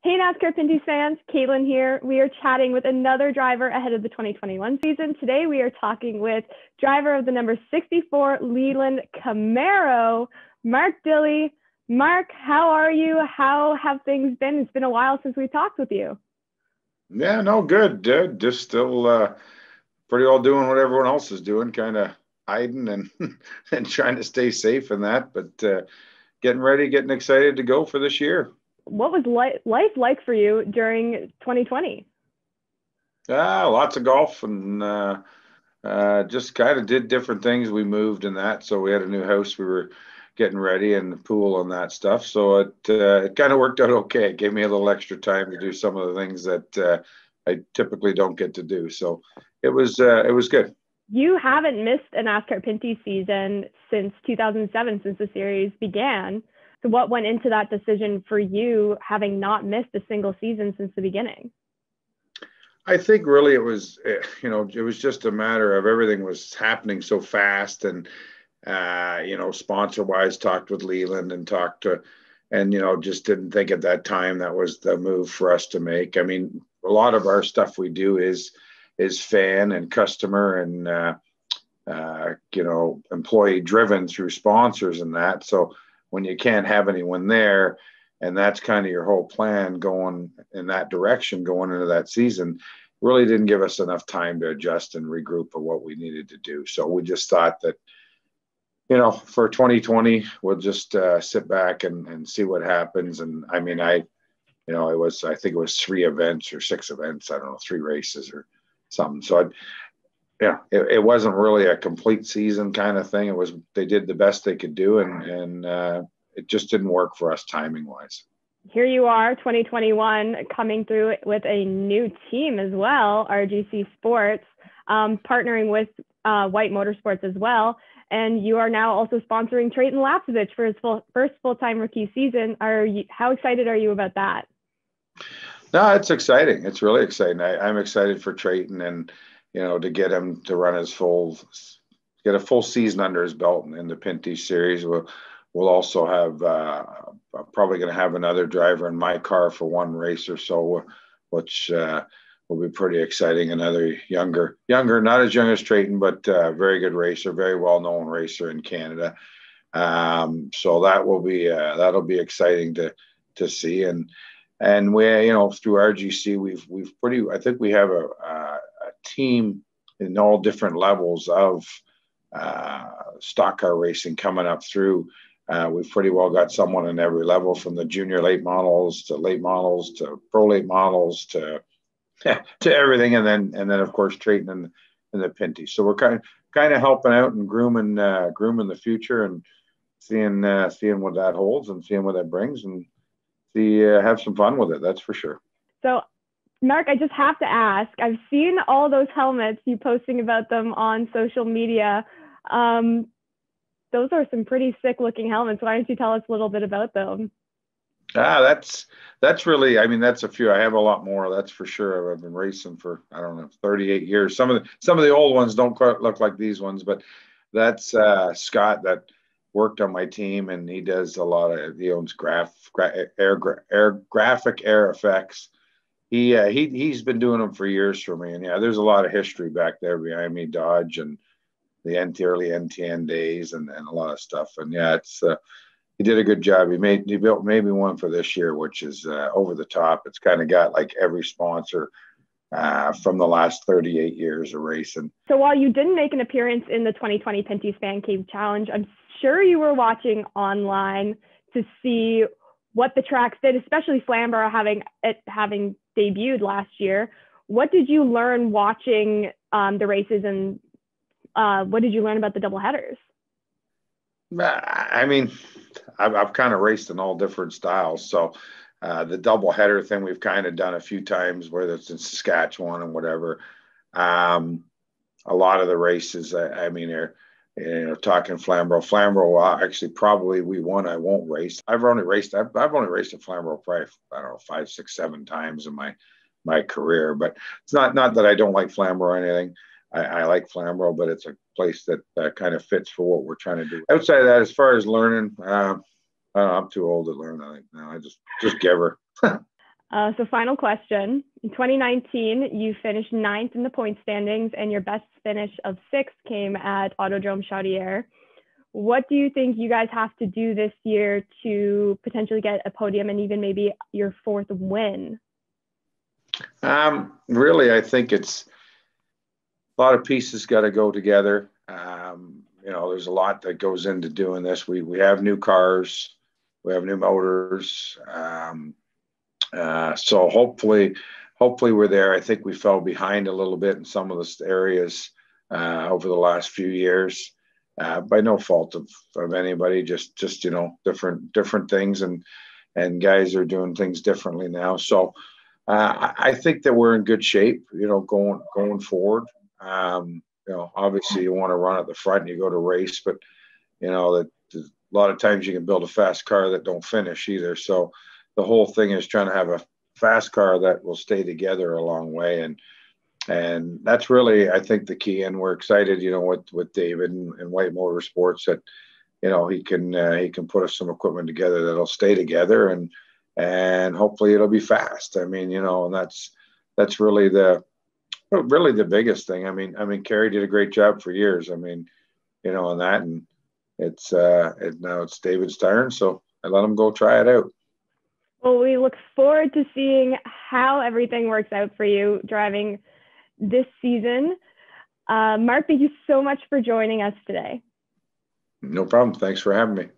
Hey NASCAR Pinty fans, Caitlin here. We are chatting with another driver ahead of the 2021 season. Today we are talking with driver of the number 64 Leland Camaro, Mark Dilley. Mark, how are you? How have things been? It's been a while since we talked with you. Yeah, no, good, dude. Just still pretty well doing what everyone else is doing, kind of hiding and and trying to stay safe in that, but getting ready, getting excited to go for this year. What was life like for you during 2020? Lots of golf and just kind of did different things. We moved and that, so we had a new house. We were getting ready and the pool and that stuff. So it kind of worked out okay. It gave me a little extra time to do some of the things that I typically don't get to do. So it was good. You haven't missed a NASCAR Pinty season since 2007, since the series began. So what went into that decision for you, having not missed a single season since the beginning? I think really it was just a matter of everything was happening so fast and sponsor wise talked with Leland and talked to, and just didn't think at that time that was the move for us to make. I mean, a lot of our stuff we do is fan and customer and employee driven through sponsors and that. So when you can't have anyone there, and that's kind of your whole plan going in that direction going into that season, really didn't give us enough time to adjust and regroup of what we needed to do. So we just thought that for 2020, we'll just sit back and see what happens. And I mean, I think it was 3 events or 6 events. I don't know, 3 races or something. So it wasn't really a complete season kind of thing. They did the best they could do, and it just didn't work for us timing wise. Here you are, 2021, coming through with a new team as well, RGC Sports, partnering with White Motorsports as well. And you are now also sponsoring Trayton Lapcevich for his first full-time rookie season. How excited are you about that? No, it's exciting. It's really exciting. I'm excited for Trayton and, to get him to run get a full season under his belt in the Pinty series. We'll also have, probably going to have another driver in my car for one race or so, which will be pretty exciting. Another younger, not as young as Trayton, but very good racer, very well-known racer in Canada. So that'll be exciting to see. And we, through RGC, I think we have a team in all different levels of stock car racing coming up through. We've pretty well got someone in every level, from the junior late models to pro late models to everything, and then of course Trayton and the Pinty. So we're kind of helping out and grooming the future and seeing what that holds and seeing what that brings, and have some fun with it. That's for sure. So, Mark, I just have to ask. I've seen all those helmets, you posting about them on social media. Those are some pretty sick looking helmets. Why don't you tell us a little bit about them? That's really, I mean, that's a few. I have a lot more, that's for sure. I've been racing for, I don't know, 38 years. Some of the old ones don't quite look like these ones, but that's Scott that worked on my team, and he does a lot of, he owns Graphic Air Effects. He's been doing them for years for me, and there's a lot of history back there behind me, Dodge and the early NTN days and a lot of stuff. And it's he did a good job. He built maybe one for this year, which is over the top. It's kind of got like every sponsor from the last 38 years of racing. So while you didn't make an appearance in the 2020 Pinty's Fan Cave Challenge, I'm sure you were watching online to see what the tracks did, especially Flamborough having debuted last year. What did you learn watching the races, and what did you learn about the double headers? I mean, I've kind of raced in all different styles. So the double header thing we've kind of done a few times, whether it's in Saskatchewan and whatever. A lot of the races, I mean, are, talking Flamborough. Flamborough, actually, probably we won. I won't race. I've only raced at Flamborough probably, I don't know, 5, 6, 7 times in my career. But it's not that I don't like Flamborough or anything. I like Flamborough, but it's a place that kind of fits for what we're trying to do. Outside of that, as far as learning, I'm too old to learn. I think now I just give her. So final question. In 2019, you finished ninth in the point standings, and your best finish of sixth came at Autodrome Chaudière. What do you think you guys have to do this year to potentially get a podium and even maybe your fourth win? Really, I think it's a lot of pieces got to go together. There's a lot that goes into doing this. We have new cars, we have new motors. So hopefully we're there. I think we fell behind a little bit in some of the areas over the last few years, by no fault of anybody. Just different things, and guys are doing things differently now. So I think that we're in good shape. Going forward. Obviously you want to run at the front and you go to race, but that a lot of times you can build a fast car that don't finish either. So the whole thing is trying to have a fast car that will stay together a long way. And that's really, I think, the key. And we're excited, with David and White Motorsports that, he can put us some equipment together that'll stay together and hopefully it'll be fast. I mean, and that's really the biggest thing. I mean, Kerry did a great job for years. I mean, on that, and now it's David's turn. So I let him go try it out. Well, we look forward to seeing how everything works out for you driving this season. Mark, thank you so much for joining us today. No problem. Thanks for having me.